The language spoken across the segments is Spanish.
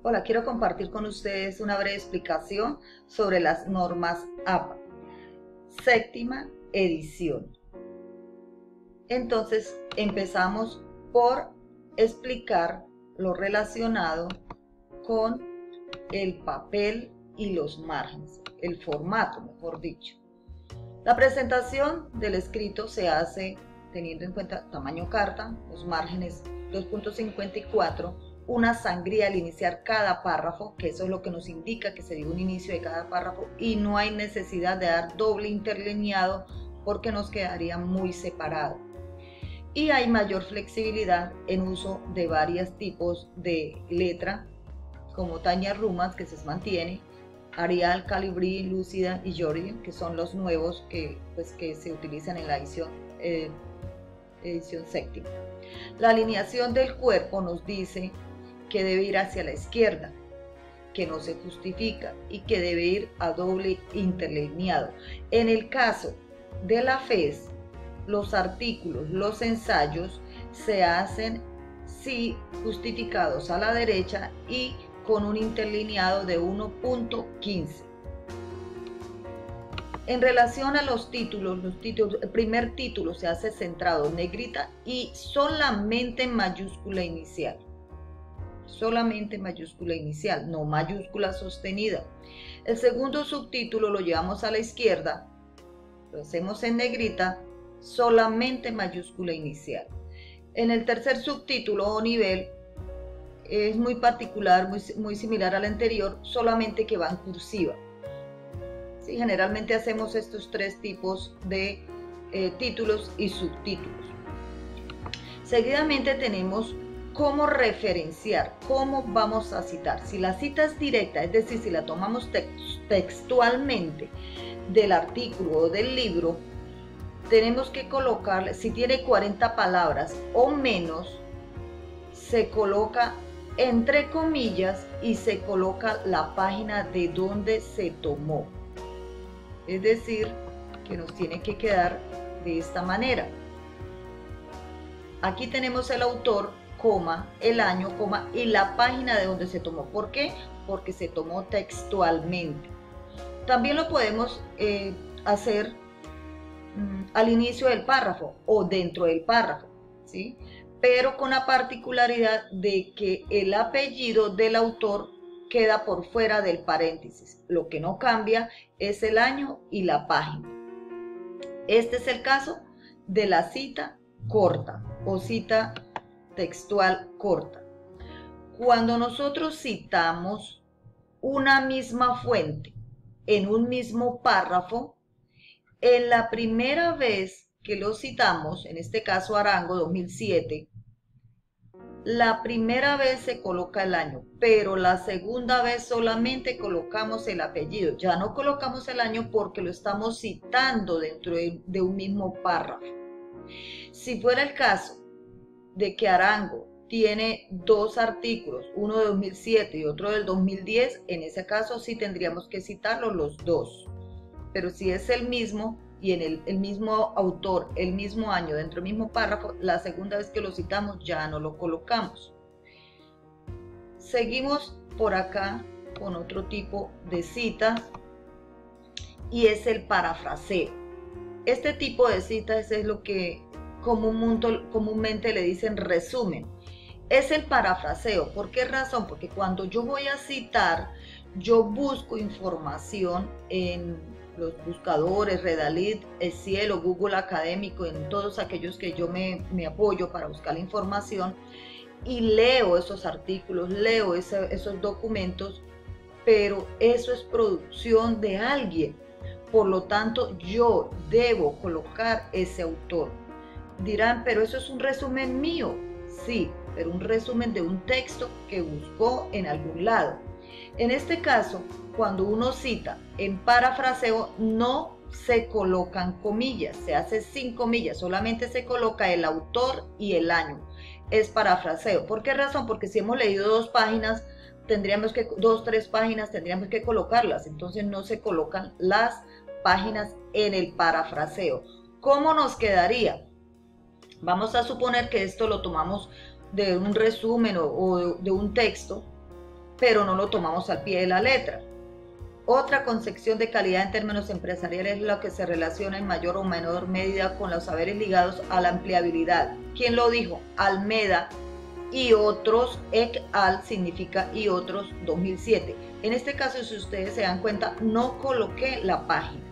Hola, quiero compartir con ustedes una breve explicación sobre las normas APA, séptima edición. Entonces, empezamos por explicar lo relacionado con el papel y los márgenes, el formato, mejor dicho. La presentación del escrito se hace teniendo en cuenta tamaño carta, los márgenes 2.54, una sangría al iniciar cada párrafo, que eso es lo que nos indica que se dio un inicio de cada párrafo, y no hay necesidad de dar doble interlineado porque nos quedaría muy separado. Y hay mayor flexibilidad en uso de varios tipos de letra, como Tania Rumas, que se mantiene, Arial, Calibri, Lúcida y Jordi, que son los nuevos que se utilizan en la edición séptima. La alineación del cuerpo nos dice que debe ir hacia la izquierda, que no se justifica y que debe ir a doble interlineado. En el caso de la FES, los artículos, los ensayos se hacen sí justificados a la derecha y con un interlineado de 1.15. En relación a los títulos, el primer título se hace centrado en negrita y solamente en mayúscula inicial. Solamente mayúscula inicial, no mayúscula sostenida. El segundo subtítulo lo llevamos a la izquierda, lo hacemos en negrita, solamente mayúscula inicial. En el tercer subtítulo o nivel es muy particular, muy similar al anterior, solamente que va en cursiva. ¿Sí? Generalmente hacemos estos tres tipos de títulos y subtítulos. Seguidamente tenemos cómo referenciar, cómo vamos a citar. Si la cita es directa, es decir, si la tomamos textualmente del artículo o del libro, tenemos que colocarle, si tiene 40 palabras o menos, se coloca entre comillas y se coloca la página de donde se tomó. Es decir, que nos tiene que quedar de esta manera. Aquí tenemos el autor, coma, el año, coma, y la página de donde se tomó. ¿Por qué? Porque se tomó textualmente. También lo podemos hacer al inicio del párrafo o dentro del párrafo, ¿sí? Pero con la particularidad de que el apellido del autor queda por fuera del paréntesis. Lo que no cambia es el año y la página. Este es el caso de la cita corta o cita textual corta. Cuando nosotros citamos una misma fuente en un mismo párrafo, en la primera vez que lo citamos, en este caso Arango 2007, la primera vez se coloca el año, pero la segunda vez solamente colocamos el apellido. Ya no colocamos el año porque lo estamos citando dentro de un mismo párrafo. Si fuera el caso de que Arango tiene dos artículos, uno de 2007 y otro del 2010, en ese caso sí tendríamos que citarlos los dos. Pero si es el mismo y en el mismo autor, el mismo año, dentro del mismo párrafo, la segunda vez que lo citamos ya no lo colocamos. Seguimos por acá con otro tipo de cita y es el parafraseo. Este tipo de citas es lo que comúnmente le dicen resumen. Es el parafraseo. ¿Por qué razón? Porque cuando yo voy a citar, yo busco información en los buscadores, Redalit, Cielo, Google Académico, en todos aquellos que yo me apoyo para buscar la información, y leo esos artículos, leo esos documentos, pero eso es producción de alguien. Por lo tanto, yo debo colocar ese autor. Dirán, pero eso es un resumen mío. Sí, pero un resumen de un texto que buscó en algún lado. En este caso, cuando uno cita en parafraseo, no se colocan comillas, se hace sin comillas, solamente se coloca el autor y el año. Es parafraseo. ¿Por qué razón? Porque si hemos leído dos páginas, tres páginas, tendríamos que colocarlas. Entonces no se colocan las páginas en el parafraseo. ¿Cómo nos quedaría? Vamos a suponer que esto lo tomamos de un resumen o de un texto. pero no lo tomamos al pie de la letra. Otra concepción de calidad en términos empresariales es lo que se relaciona en mayor o menor medida con los saberes ligados a la empleabilidad. ¿Quién lo dijo? Almeda y otros, et al significa y otros 2007. En este caso, si ustedes se dan cuenta, no coloqué la página.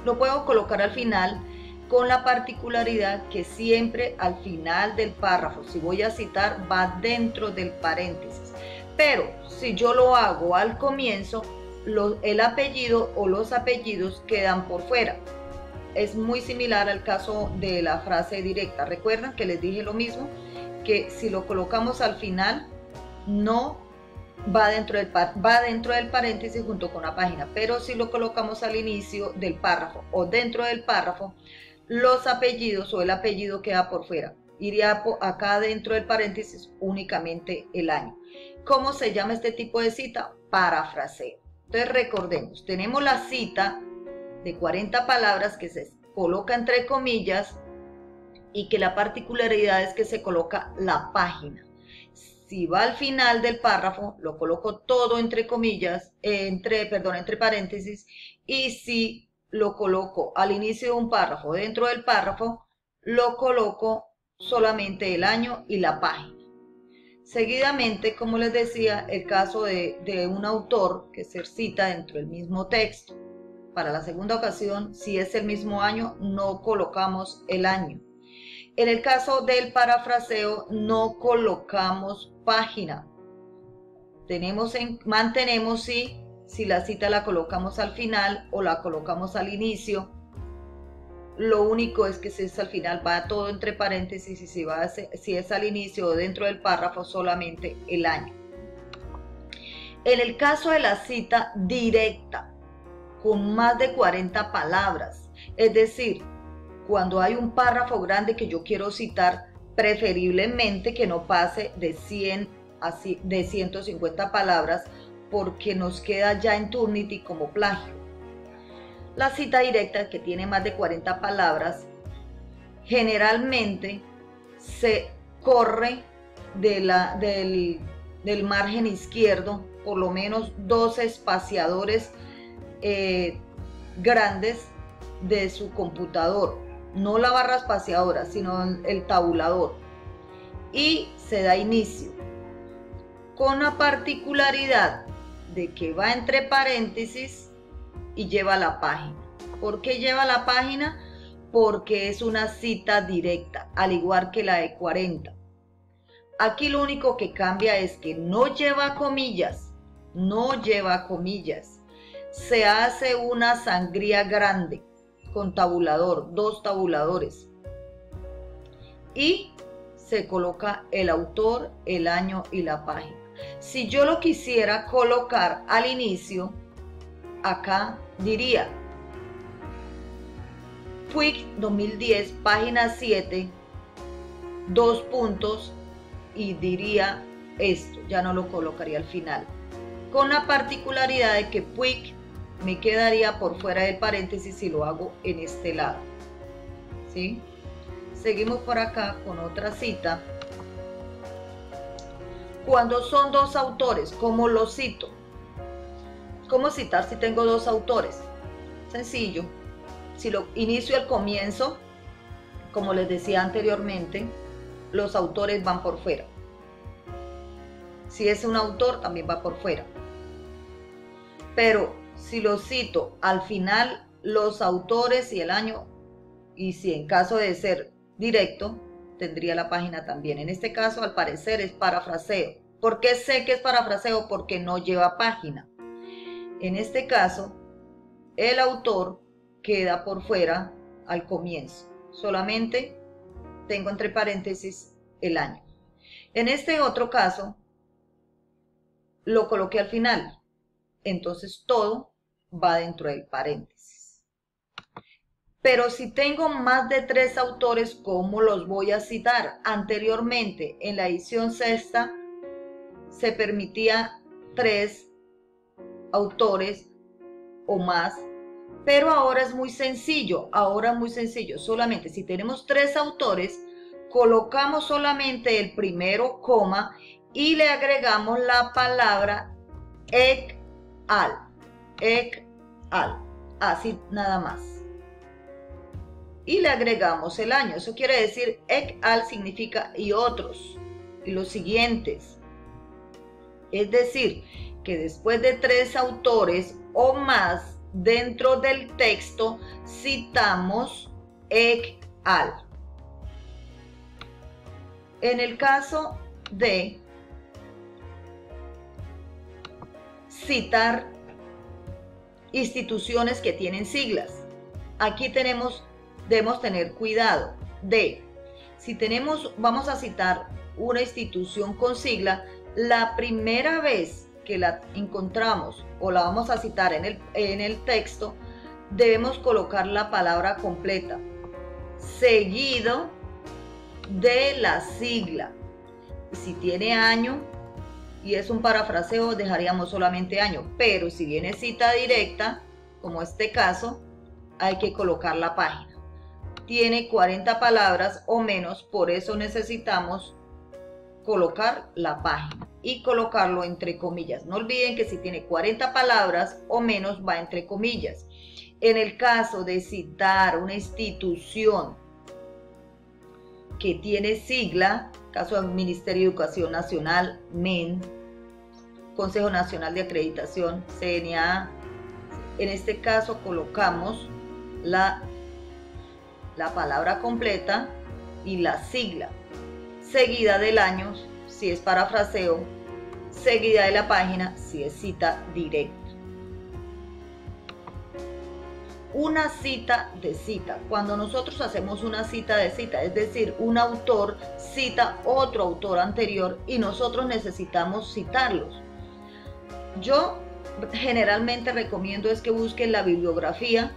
Lo puedo colocar al final con la particularidad que siempre al final del párrafo, si voy a citar, va dentro del paréntesis. Pero si yo lo hago al comienzo, el apellido o los apellidos quedan por fuera. Es muy similar al caso de la frase directa. Recuerdan que les dije lo mismo, que si lo colocamos al final, no va dentro del paréntesis junto con la página, pero si lo colocamos al inicio del párrafo o dentro del párrafo, los apellidos o el apellido queda por fuera. Iría acá dentro del paréntesis únicamente el año. ¿Cómo se llama este tipo de cita? Parafraseo. Entonces recordemos, tenemos la cita de 40 palabras que se coloca entre comillas y que la particularidad es que se coloca la página. Si va al final del párrafo, lo coloco todo entre comillas, entre paréntesis, y si lo coloco al inicio de un párrafo, dentro del párrafo, lo coloco solamente el año y la página. Seguidamente, como les decía, el caso de un autor que se cita dentro del mismo texto. Para la segunda ocasión, si es el mismo año, no colocamos el año. En el caso del parafraseo, no colocamos página. Mantenemos si la cita la colocamos al final o la colocamos al inicio. Lo único es que si es al final va todo entre paréntesis y si es al inicio o dentro del párrafo solamente el año. En el caso de la cita directa, con más de 40 palabras, es decir, cuando hay un párrafo grande que yo quiero citar, preferiblemente que no pase de 150 palabras, porque nos queda ya en Turnitin como plagio. La cita directa, que tiene más de 40 palabras, generalmente se corre del margen izquierdo por lo menos 2 espaciadores grandes de su computador, no la barra espaciadora, sino el tabulador, y se da inicio, con la particularidad de que va entre paréntesis y lleva la página. ¿Por qué lleva la página? Porque es una cita directa, al igual que la de 40. Aquí lo único que cambia es que no lleva comillas, se hace una sangría grande con tabulador, 2 tabuladores, y se coloca el autor, el año y la página. Si yo lo quisiera colocar al inicio, acá diría Puig 2010, página 7, 2 puntos, y diría esto, ya no lo colocaría al final, con la particularidad de que Puig me quedaría por fuera del paréntesis si lo hago en este lado. ¿Sí? Seguimos por acá con otra cita. Cuando son 2 autores, ¿cómo lo cito? ¿Cómo citar si tengo 2 autores? Sencillo. Si lo inicio al comienzo, como les decía anteriormente, los autores van por fuera. Si es un autor, también va por fuera. Pero si lo cito al final, los autores y el año, y si en caso de ser directo, tendría la página también. En este caso, al parecer, es parafraseo. ¿Por qué sé que es parafraseo? Porque no lleva página. En este caso, el autor queda por fuera al comienzo. Solamente tengo entre paréntesis el año. En este otro caso, lo coloqué al final. Entonces todo va dentro del paréntesis. Pero si tengo más de 3 autores, ¿cómo los voy a citar? Anteriormente, en la edición sexta, se permitía 3 autores o más, pero ahora es muy sencillo, solamente si tenemos 3 autores, colocamos solamente el primero, coma, y le agregamos la palabra ek al, así nada más. Y le agregamos el año. Eso quiere decir ek al significa y otros, y los siguientes. Es decir, que después de 3 autores o más dentro del texto, citamos ek al. En el caso de citar instituciones que tienen siglas, aquí debemos tener cuidado de, si vamos a citar una institución con sigla, la primera vez que la encontramos o la vamos a citar en el texto, debemos colocar la palabra completa, seguido de la sigla. Si tiene año y es un parafraseo, dejaríamos solamente año, pero si viene cita directa, como este caso, hay que colocar la página. Tiene 40 palabras o menos, por eso necesitamos colocar la página y colocarlo entre comillas. No olviden que si tiene 40 palabras o menos, va entre comillas. En el caso de citar una institución que tiene sigla, caso del Ministerio de Educación Nacional, MEN, Consejo Nacional de Acreditación, CNA, en este caso colocamos la palabra completa y la sigla, seguida del año si es parafraseo, seguida de la página si es cita directa. Una cita de cita. Cuando nosotros hacemos una cita de cita, es decir, un autor cita otro autor anterior y nosotros necesitamos citarlos. Yo generalmente recomiendo es que busquen la bibliografía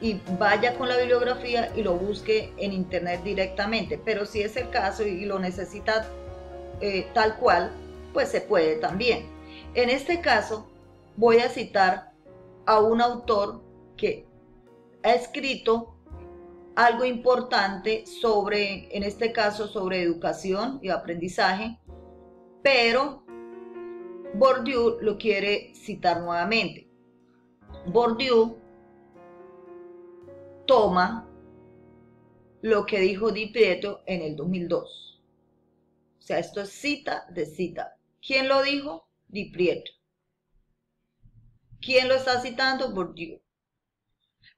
y vaya con la bibliografía y lo busque en internet directamente, pero si es el caso y lo necesita tal cual, pues se puede también. En este caso voy a citar a un autor que ha escrito algo importante sobre, en este caso, sobre educación y aprendizaje, pero Bourdieu lo quiere citar nuevamente. Bourdieu toma lo que dijo Di Pietro en el 2002. O sea, esto es cita de cita. ¿Quién lo dijo? Di Pietro. ¿Quién lo está citando? Bourdieu.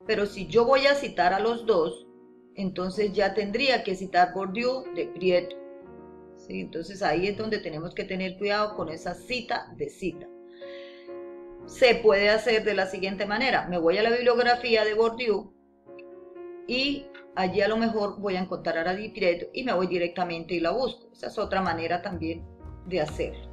Pero si yo voy a citar a los dos, entonces ya tendría que citar Bourdieu de Pietro. ¿Sí? Entonces ahí es donde tenemos que tener cuidado con esa cita de cita. Se puede hacer de la siguiente manera. Me voy a la bibliografía de Bourdieu y allí a lo mejor voy a encontrar a Di Pietro y me voy directamente y la busco. Esa es otra manera también de hacerlo.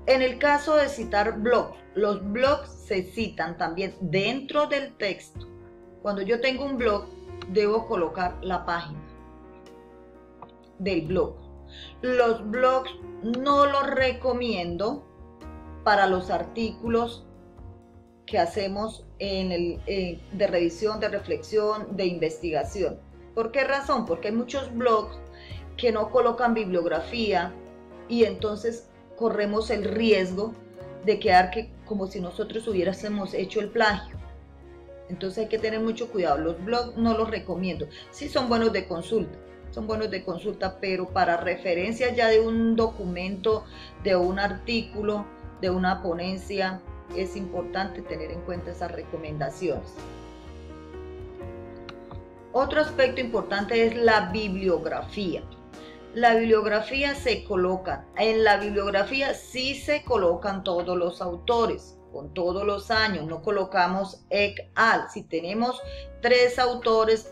En el caso de citar blogs, los blogs se citan también dentro del texto. Cuando yo tengo un blog, debo colocar la página del blog. Los blogs no los recomiendo para los artículos que hacemos de revisión, de reflexión, de investigación. ¿Por qué razón? Porque hay muchos blogs que no colocan bibliografía y entonces corremos el riesgo de quedar como si nosotros hubiésemos hecho el plagio. Entonces hay que tener mucho cuidado. Los blogs no los recomiendo. Sí son buenos de consulta, pero para referencia ya de un documento, de un artículo, de una ponencia, es importante tener en cuenta esas recomendaciones. Otro aspecto importante es la bibliografía. La bibliografía en la bibliografía sí se colocan todos los autores, con todos los años, no colocamos ek al. Si tenemos 3 autores,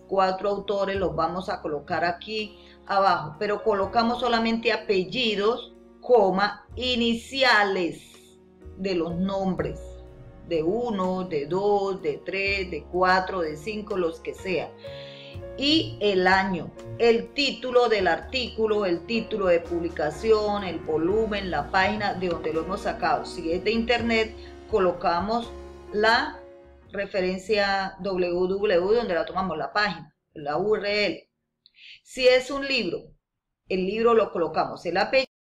4 autores, los vamos a colocar aquí abajo, pero colocamos solamente apellidos, coma, iniciales de los nombres, de 1, de 2, de 3, de 4, de 5, los que sean. Y el año, el título del artículo, el título de publicación, el volumen, la página de donde lo hemos sacado. Si es de internet, colocamos la referencia www donde la tomamos, la página, la URL. Si es un libro, el libro lo colocamos, el apellido